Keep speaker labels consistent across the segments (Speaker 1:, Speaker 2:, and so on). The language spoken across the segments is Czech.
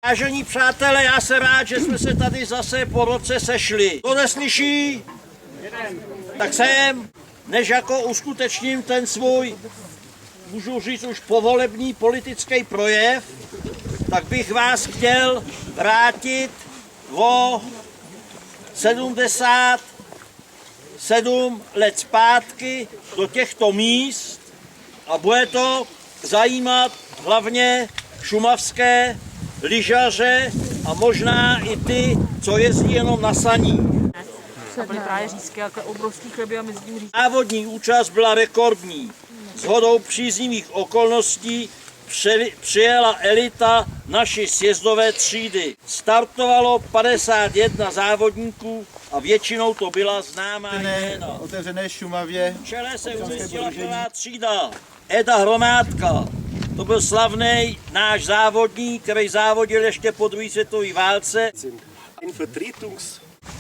Speaker 1: Vážení přátelé, já jsem rád, že jsme se tady zase po roce sešli. Kdo neslyší? Tak jsem, než jako uskutečním ten svůj, můžu říct už povolební politický projev, tak bych vás chtěl vrátit o 77 let zpátky do těchto míst a bude to zajímat hlavně šumavské lyžaře a možná i ty, co jezdí jenom na saní.
Speaker 2: A byly právě řízky, jako obrovský chleby a mezi tím řízky.
Speaker 1: Závodní účast byla rekordní. Shodou příznivých okolností přijela elita naší sjezdové třídy. Startovalo 51 závodníků a většinou to byla známá jména.
Speaker 3: Otevřené Šumavě.
Speaker 1: V čele se umístila prvá třída. Eda Hromádka. To byl slavný náš závodník, který závodil ještě po druhé světové válce.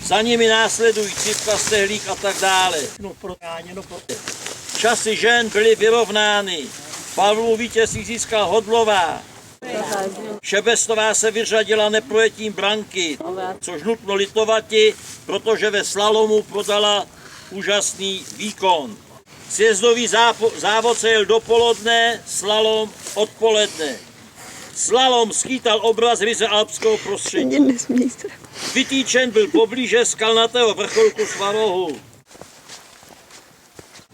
Speaker 1: Za nimi následují Cipka, Stehlík a tak dále. Časy žen byly vyrovnány. Pavlovu vítězství získal Hodlová. Šebestová se vyřadila neprojetím branky, což nutno litovati, protože ve slalomu podala úžasný výkon. Sjezdový závod se jel dopoledne, slalom odpoledne. Slalom skýtal obraz ryze alpského prostředí. Vytýčen byl poblíže skalnatého vrcholku Svarohu.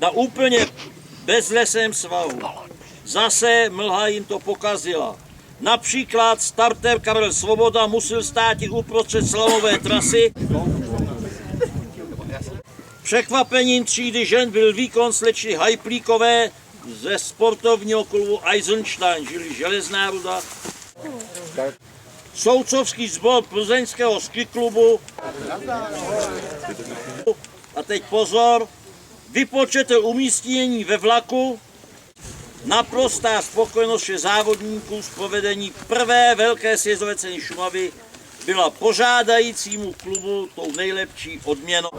Speaker 1: Na úplně bezlesém svahu. Zase mlha jim to pokazila. Například starter Karel Svoboda musel stát i uprostřed slalomové trasy. Překvapením třídy žen byl výkon slečny Hajplíkové ze sportovního klubu Eisenstein, žili Železná ruda. Soucovský sbor plzeňského skiklubu. A teď pozor, vypočetl umístění ve vlaku. Naprostá spokojenost závodníků z provedení prvé velké sjezdové ceny Šumavy byla pořádajícímu klubu tou nejlepší odměnou.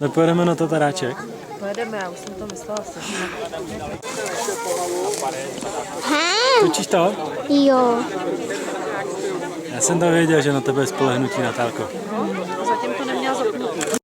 Speaker 4: Nepojedeme na Tataráček?
Speaker 2: Pojedeme, já už jsem to myslela se.
Speaker 4: Točíš to?
Speaker 5: Jo.
Speaker 4: Já jsem to věděl, že na tebe je spolehnutí, Natálko.